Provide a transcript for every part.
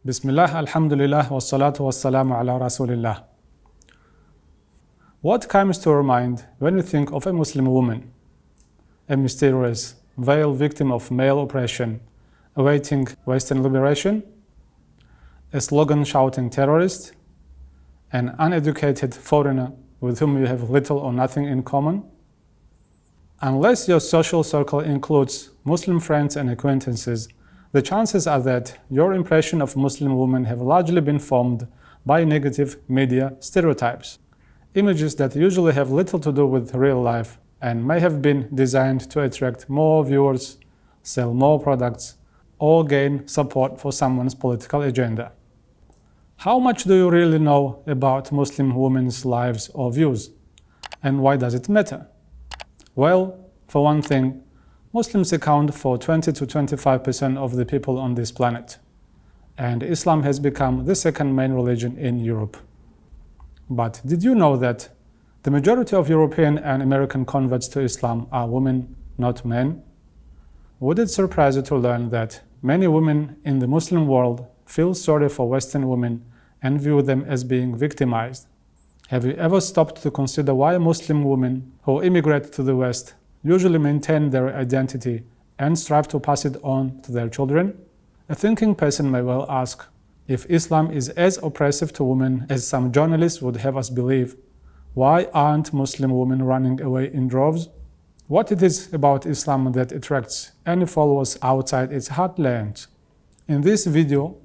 Bismillah, alhamdulillah, wassalatu wassalamu ala rasulillah. What comes to your mind when you think of a Muslim woman? A mysterious, veiled victim of male oppression, awaiting Western liberation? A slogan-shouting terrorist? An uneducated foreigner with whom you have little or nothing in common? Unless your social circle includes Muslim friends and acquaintances, the chances are that your impression of Muslim women have largely been formed by negative media stereotypes, images that usually have little to do with real life and may have been designed to attract more viewers, sell more products, or gain support for someone's political agenda. How much do you really know about Muslim women's lives or views? And why does it matter? Well, for one thing, Muslims account for 20 to 25% of the people on this planet, and Islam has become the second main religion in Europe. But did you know that the majority of European and American converts to Islam are women, not men? Would it surprise you to learn that many women in the Muslim world feel sorry for Western women and view them as being victimized? Have you ever stopped to consider why Muslim women who immigrate to the West usually maintain their identity and strive to pass it on to their children? A thinking person may well ask, if Islam is as oppressive to women as some journalists would have us believe, why aren't Muslim women running away in droves? What it is about Islam that attracts any followers outside its heartland? In this video,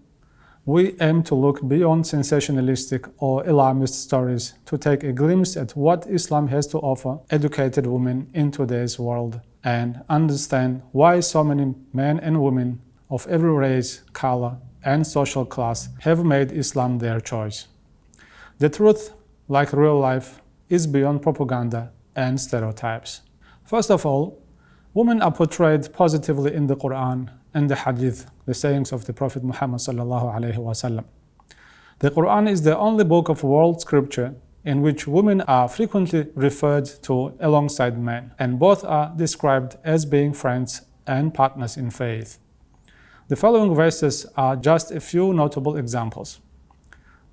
we aim to look beyond sensationalistic or alarmist stories to take a glimpse at what Islam has to offer educated women in today's world and understand why so many men and women of every race, color, and social class have made Islam their choice. The truth, like real life, is beyond propaganda and stereotypes. First of all, women are portrayed positively in the Quran and the Hadith, the sayings of the Prophet Muhammad sallallahu alaihi wasallam. The Quran is the only book of world scripture in which women are frequently referred to alongside men, and both are described as being friends and partners in faith. The following verses are just a few notable examples.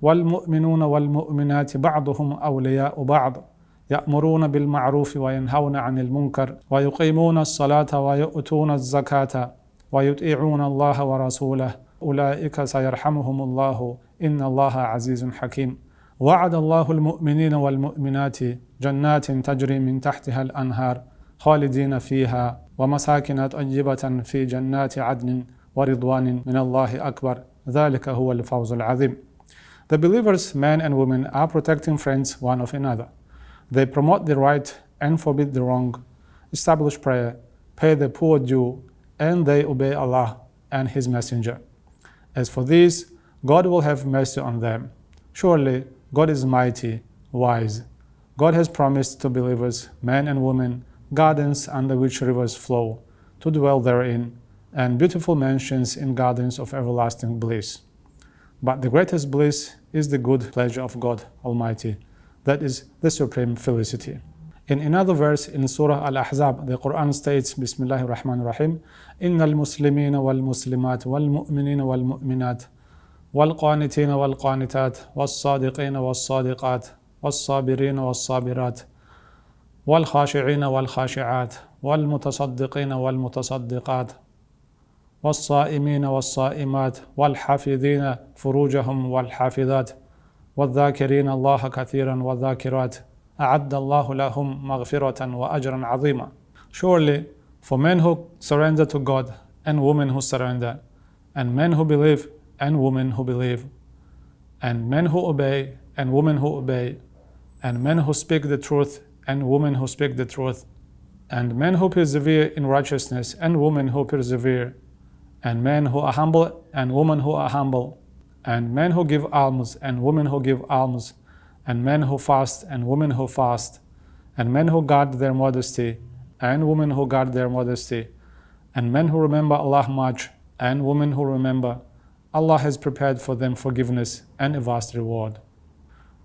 وَالْمُؤْمِنُونَ وَالْمُؤْمِنَاتِ بَعْضُهُمْ أَوْلِيَاءُ بَعْضٍ يأمرون بالمعروف وينهون عن المنكر ويقيمون الصلاة ويؤتون الزكاة ويطيعون الله ورسوله أولئك سيرحمهم الله إن الله عزيز حكيم وعد الله المؤمنين والمؤمنات جنات تجري من تحتها الأنهار خالدين فيها ومساكن طيبة في جنات عدن ورضوان من الله أكبر ذلك هو الفوز العظيم. The believers, men and women, are protecting friends one of another. They promote the right and forbid the wrong, establish prayer, pay the poor due, and they obey Allah and His Messenger. As for these, God will have mercy on them. Surely, God is mighty, wise. God has promised to believers, men and women, gardens under which rivers flow, to dwell therein, and beautiful mansions in gardens of everlasting bliss. But the greatest bliss is the good pleasure of God Almighty. That is the supreme felicity. In another verse in Surah Al-Ahzab, the Quran states, Bismillahir Rahmanir Rahim, إِنَّ الْمُسْلِمِينَ وَالْمُسْلِمَاتِ وَالْمُؤْمِنِينَ وَالْمُؤْمِنَاتِ وَالْقَانِتِينَ وَالْقَانِتَاتِ وَالصَّادِقِينَ وَالصَّادِقَاتِ وَالصَّابِرِينَ وَالصَّابِرَاتِ وَالْخَاشِعِينَ وَالْخَاشِعَاتِ وَالْمُتَصَدِّقِينَ وَالْمُتَصَدِّقَاتِ وَالصَّائِمِينَ وَالصَّائِمَاتِ وَالْحَافِظِينَ فُرُوجَهُمْ وَالْحَافِظَاتِ وَالذَّاكِرِينَ اللَّهَ كَثِيرًا وَالذَّاكِرَاتِ أَعَدَّ اللَّهُ لَهُمْ مَغْفِرَةً وَأَجْرًا عَظِيمًا. Surely, for men who surrender to God and women who surrender, and men who believe and women who believe, and men who obey and women who obey, and men who speak the truth and women who speak the truth, and men who persevere in righteousness and women who persevere, and men who are humble and women who are humble, and men who give alms and women who give alms, and men who fast and women who fast, and men who guard their modesty and women who guard their modesty, and men who remember Allah much and women who remember, Allah has prepared for them forgiveness and a vast reward.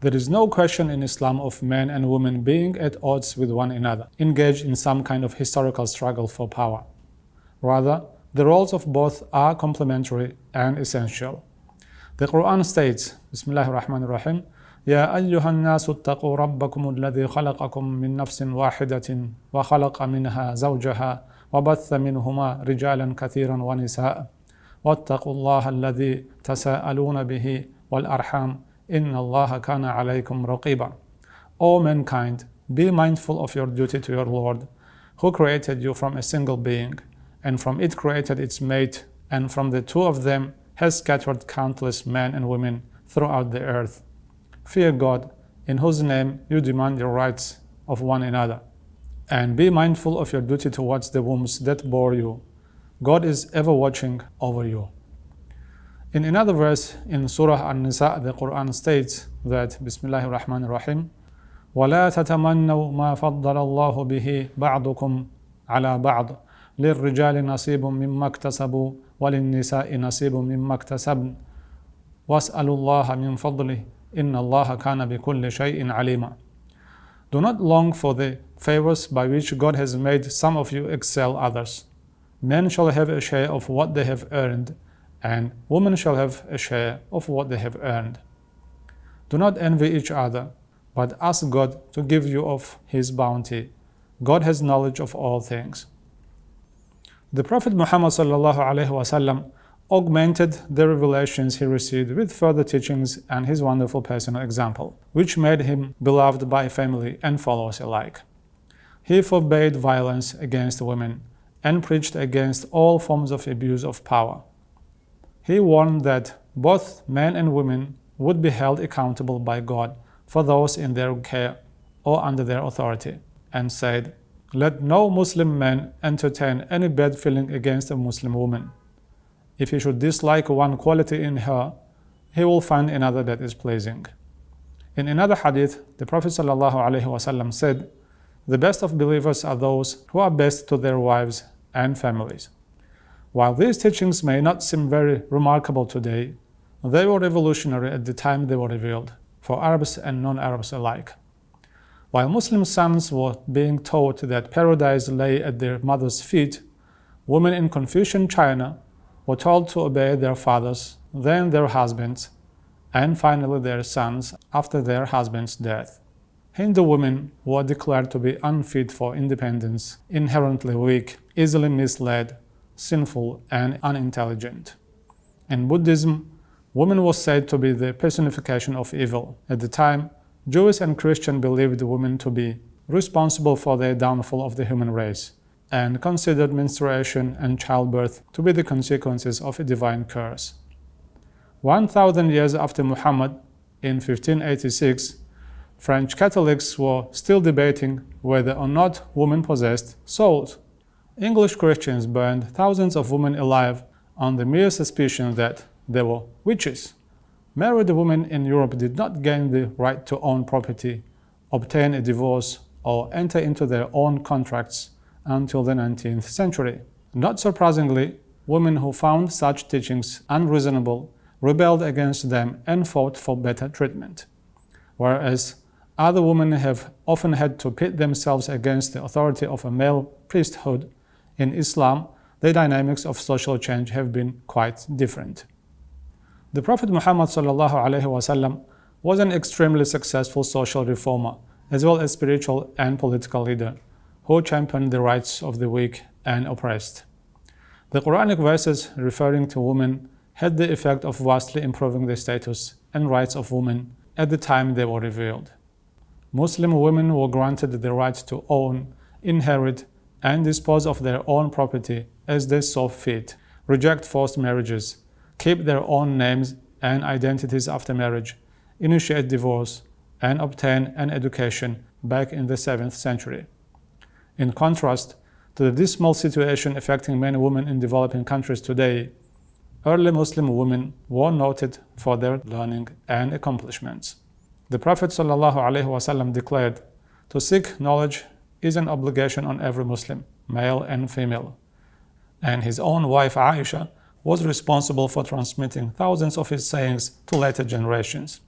There is no question in Islam of men and women being at odds with one another, engaged in some kind of historical struggle for power. Rather, the roles of both are complementary and essential. The Quran states, Bismillahir Rahmanir Rahim, يا أيها الناس اتقوا ربكم الذي خلقكم من نفس واحدة وخلق منها زوجها وبث منهما رجالا كثيرا ونساء واتقوا الله الذي تساءلون به والأرحام إن الله كان عليكم رقيبا. O mankind, be mindful of your duty to your Lord, who created you from a single being, and from it created its mate, and from the two of them has scattered countless men and women throughout the earth. Fear God, in whose name you demand your rights of one another, and be mindful of your duty towards the wombs that bore you. God is ever watching over you. In another verse in Surah An-Nisa, the Quran states that, Bismillahir Rahmanir Rahim, وَلَا تَتَمَنَّوْا مَا فَضَّلَ اللَّهُ بِهِ بَعْضُكُمْ عَلَى بَعْضٍ لِلرِّجَالِ نَصِيبٌ مِمَّا اكْتَسَبُوا وَلِلنِّسَاءِ نَصِيبٌ مِمَّا اكْتَسَبْنَ وَاسْأَلُوا اللَّهَ مِنْ فَضْلِهِ إِنَّ اللَّهَ كَانَ بِكُلِّ شَيْءٍ عَلِيمًا. Do not long for the favors by which God has made some of you excel others. Men shall have a share of what they have earned, and women shall have a share of what they have earned. Do not envy each other, but ask God to give you of His bounty. God has knowledge of all things. The Prophet Muhammad ﷺ augmented the revelations he received with further teachings and his wonderful personal example, which made him beloved by family and followers alike. He forbade violence against women and preached against all forms of abuse of power. He warned that both men and women would be held accountable by God for those in their care or under their authority, and said, "Let no Muslim man entertain any bad feeling against a Muslim woman. If he should dislike one quality in her, he will find another that is pleasing." In another hadith, the Prophet ﷺ said, "The best of believers are those who are best to their wives and families." While these teachings may not seem very remarkable today, they were revolutionary at the time they were revealed, for Arabs and non-Arabs alike. While Muslim sons were being taught that paradise lay at their mothers' feet, women in Confucian China were told to obey their fathers, then their husbands, and finally their sons after their husband's death. Hindu women were declared to be unfit for independence, inherently weak, easily misled, sinful, and unintelligent. In Buddhism, woman was said to be the personification of evil. At the time, Jews and Christians believed women to be responsible for the downfall of the human race, and considered menstruation and childbirth to be the consequences of a divine curse. 1,000 years after Muhammad, in 1586, French Catholics were still debating whether or not women possessed souls. English Christians burned thousands of women alive on the mere suspicion that they were witches. Married women in Europe did not gain the right to own property, obtain a divorce, or enter into their own contracts until the 19th century. Not surprisingly, women who found such teachings unreasonable rebelled against them and fought for better treatment. Whereas other women have often had to pit themselves against the authority of a male priesthood, in Islam, the dynamics of social change have been quite different. The Prophet Muhammad ﷺ was an extremely successful social reformer, as well as spiritual and political leader, who championed the rights of the weak and oppressed. The Quranic verses referring to women had the effect of vastly improving the status and rights of women at the time they were revealed. Muslim women were granted the right to own, inherit, and dispose of their own property as they saw fit, reject forced marriages, keep their own names and identities after marriage, initiate divorce, and obtain an education back in the 7th century. In contrast to the dismal situation affecting many women in developing countries today, early Muslim women were noted for their learning and accomplishments. The Prophet ﷺ declared, "To seek knowledge is an obligation on every Muslim, male and female." And his own wife Aisha was responsible for transmitting thousands of his sayings to later generations.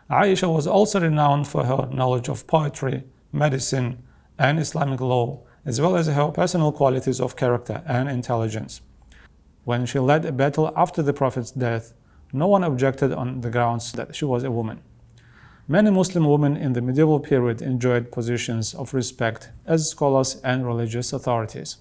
Aisha was also renowned for her knowledge of poetry, medicine, and Islamic law, as well as her personal qualities of character and intelligence. When she led a battle after the Prophet's death, No one objected on the grounds that she was a woman. Many Muslim women in the medieval period enjoyed positions of respect as scholars and religious authorities.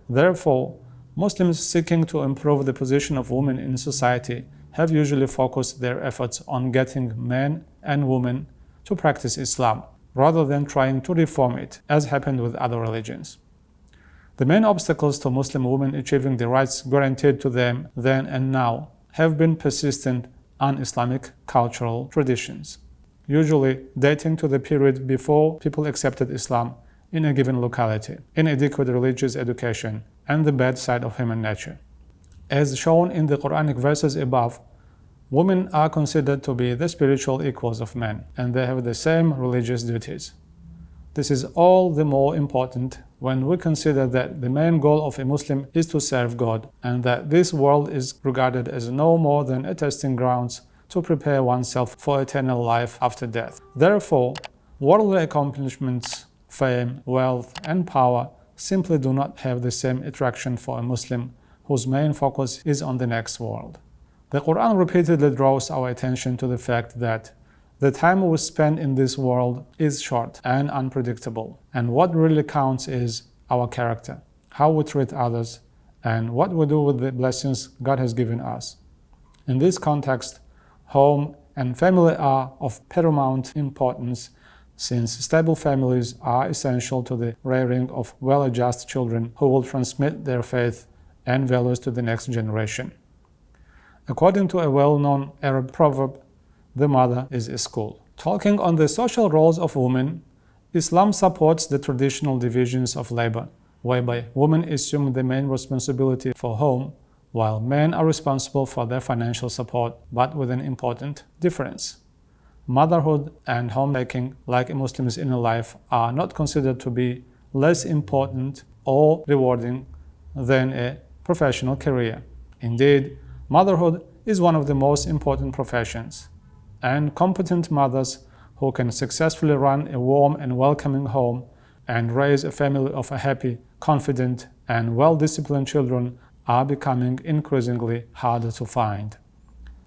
Therefore, Muslims seeking to improve the position of women in society have usually focused their efforts on getting men and women to practice Islam, rather than trying to reform it, as happened with other religions. The main obstacles to Muslim women achieving the rights guaranteed to them then and now have been persistent un-Islamic cultural traditions, usually dating to the period before people accepted Islam in a given locality, inadequate religious education, and the bad side of human nature. As shown in the Quranic verses above, women are considered to be the spiritual equals of men, and they have the same religious duties. This is all the more important when we consider that the main goal of a Muslim is to serve God, and that this world is regarded as no more than a testing grounds to prepare oneself for eternal life after death. Therefore, worldly accomplishments, fame, wealth, and power simply do not have the same attraction for a Muslim whose main focus is on the next world. The Quran repeatedly draws our attention to the fact that the time we spend in this world is short and unpredictable, and what really counts is our character, how we treat others, and what we do with the blessings God has given us. In this context, home and family are of paramount importance, since stable families are essential to the rearing of well-adjusted children who will transmit their faith and values to the next generation. According to a well-known Arab proverb, the mother is a school. Talking on the social roles of women, Islam supports the traditional divisions of labor, whereby women assume the main responsibility for home, while men are responsible for their financial support, but with an important difference. Motherhood and homemaking, like a Muslim's inner life, are not considered to be less important or rewarding than a professional career. Indeed, motherhood is one of the most important professions, and competent mothers who can successfully run a warm and welcoming home and raise a family of happy, confident, and well-disciplined children are becoming increasingly harder to find.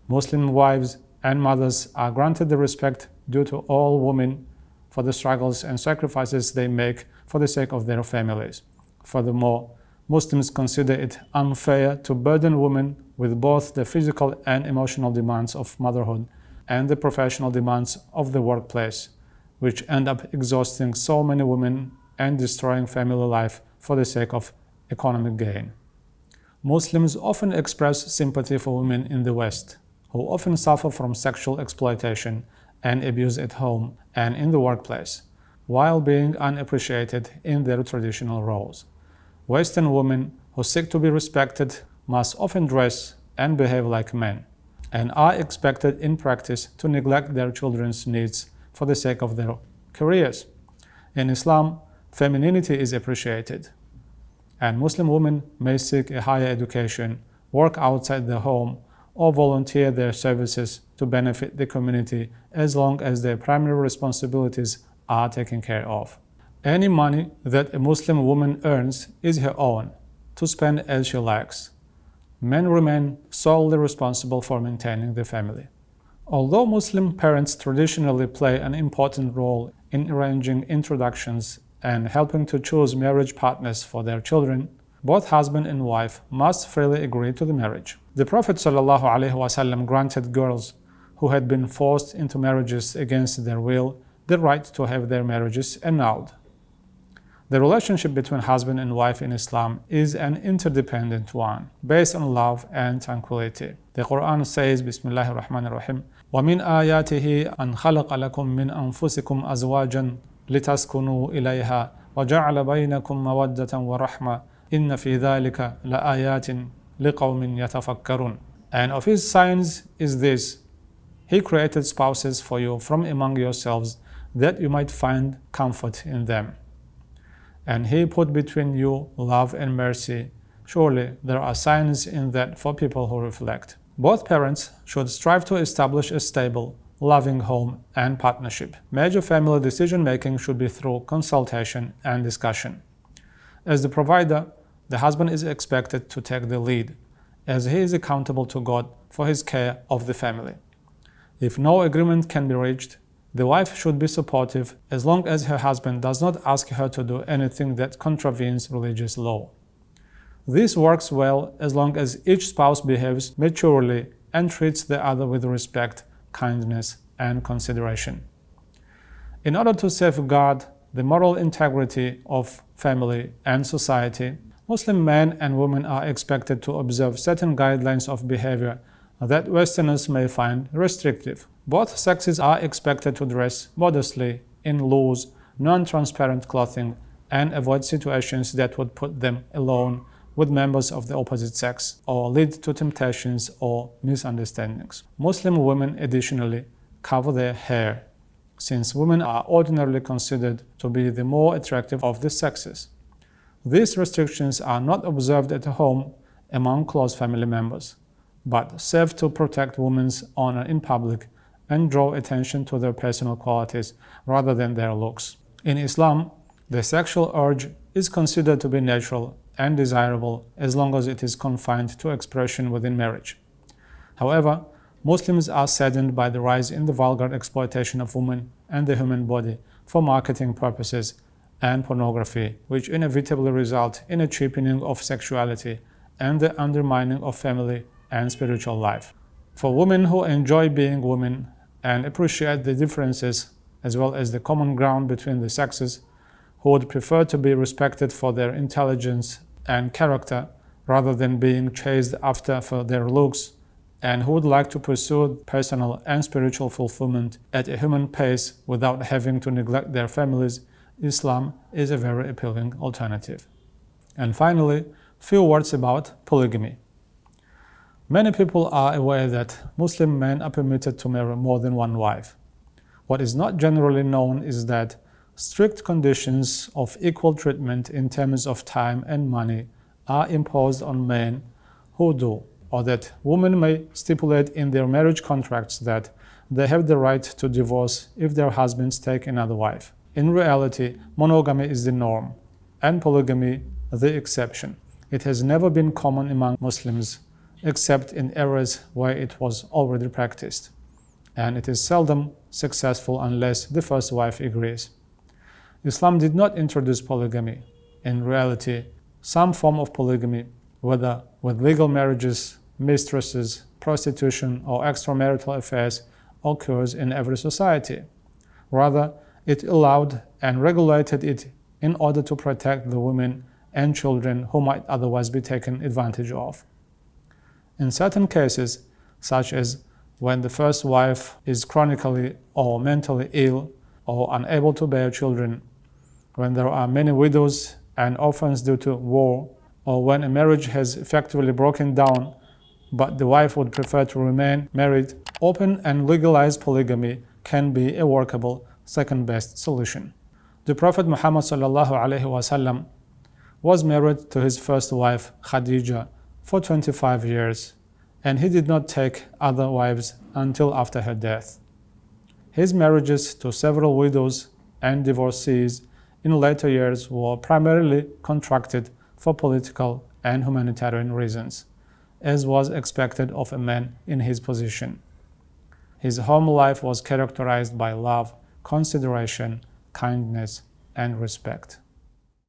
Muslim wives and mothers are granted the respect due to all women for the struggles and sacrifices they make for the sake of their families. Furthermore, Muslims consider it unfair to burden women with both the physical and emotional demands of motherhood and the professional demands of the workplace, which end up exhausting so many women and destroying family life for the sake of economic gain. Muslims often express sympathy for women in the West, who often suffer from sexual exploitation and abuse at home and in the workplace, while being unappreciated in their traditional roles. Western women who seek to be respected must often dress and behave like men, and are expected in practice to neglect their children's needs for the sake of their careers. In Islam, femininity is appreciated, and Muslim women may seek a higher education, work outside the home, or volunteer their services to benefit the community as long as their primary responsibilities are taken care of. Any money that a Muslim woman earns is her own, to spend as she likes. Men remain solely responsible for maintaining the family. Although Muslim parents traditionally play an important role in arranging introductions and helping to choose marriage partners for their children, both husband and wife must freely agree to the marriage. The Prophet ﷺ granted girls who had been forced into marriages against their will the right to have their marriages annulled. The relationship between husband and wife in Islam is an interdependent one, based on love and tranquility. The Quran says, Bismillahir Rahmanir Rahim, وَمِنْ آيَاتِهِ أَنْ خَلَقَ لَكُم مِّنْ أَنفُسِكُمْ أَزْوَاجًا لِتَسْكُنُوا إِلَيْهَا وَجَعَلَ بَيْنَكُم مَّوَدَّةً وَرَحْمَةً إِنَّ فِي ذَلِكَ لَآيَاتٍ لِقَوْمٍ يَتَفَكَّرُونَ. And of His signs is this: He created spouses for you from among yourselves, that you might find comfort in them. And He put between you love and mercy. Surely there are signs in that for people who reflect. Both parents should strive to establish a stable, loving home and partnership. Major family decision-making should be through consultation and discussion. As the provider, the husband is expected to take the lead, as he is accountable to God for his care of the family. If no agreement can be reached, the wife should be supportive as long as her husband does not ask her to do anything that contravenes religious law. This works well as long as each spouse behaves maturely and treats the other with respect, kindness, and consideration. In order to safeguard the moral integrity of family and society, Muslim men and women are expected to observe certain guidelines of behavior that Westerners may find restrictive. Both sexes are expected to dress modestly in loose, non-transparent clothing and avoid situations that would put them alone with members of the opposite sex or lead to temptations or misunderstandings. Muslim women additionally cover their hair, since women are ordinarily considered to be the more attractive of the sexes. These restrictions are not observed at home among close family members, but serve to protect women's honor in public and draw attention to their personal qualities rather than their looks. In Islam, the sexual urge is considered to be natural and desirable as long as it is confined to expression within marriage. However, Muslims are saddened by the rise in the vulgar exploitation of women and the human body for marketing purposes and pornography, which inevitably result in a cheapening of sexuality and the undermining of family and spiritual life. For women who enjoy being women and appreciate the differences as well as the common ground between the sexes, who would prefer to be respected for their intelligence and character rather than being chased after for their looks, and who would like to pursue personal and spiritual fulfillment at a human pace without having to neglect their families, Islam is a very appealing alternative. And finally, few words about polygamy. Many people are aware that Muslim men are permitted to marry more than one wife. What is not generally known is that strict conditions of equal treatment in terms of time and money are imposed on men who do, or that women may stipulate in their marriage contracts that they have the right to divorce if their husbands take another wife. In reality, monogamy is the norm, and polygamy the exception. It has never been common among Muslims, except in areas where it was already practiced, and it is seldom successful unless the first wife agrees. Islam did not introduce polygamy. In reality, some form of polygamy, whether with legal marriages, mistresses, prostitution, or extramarital affairs, occurs in every society. Rather, it allowed and regulated it in order to protect the women and children who might otherwise be taken advantage of. In certain cases, such as when the first wife is chronically or mentally ill or unable to bear children, when there are many widows and orphans due to war, or when a marriage has effectively broken down but the wife would prefer to remain married, open and legalized polygamy can be a workable second-best solution. The Prophet Muhammad ﷺ was married to his first wife Khadija for 25 years, and he did not take other wives until after her death. His marriages to several widows and divorcees in later years were primarily contracted for political and humanitarian reasons, as was expected of a man in his position. His home life was characterized by love, consideration, kindness, and respect.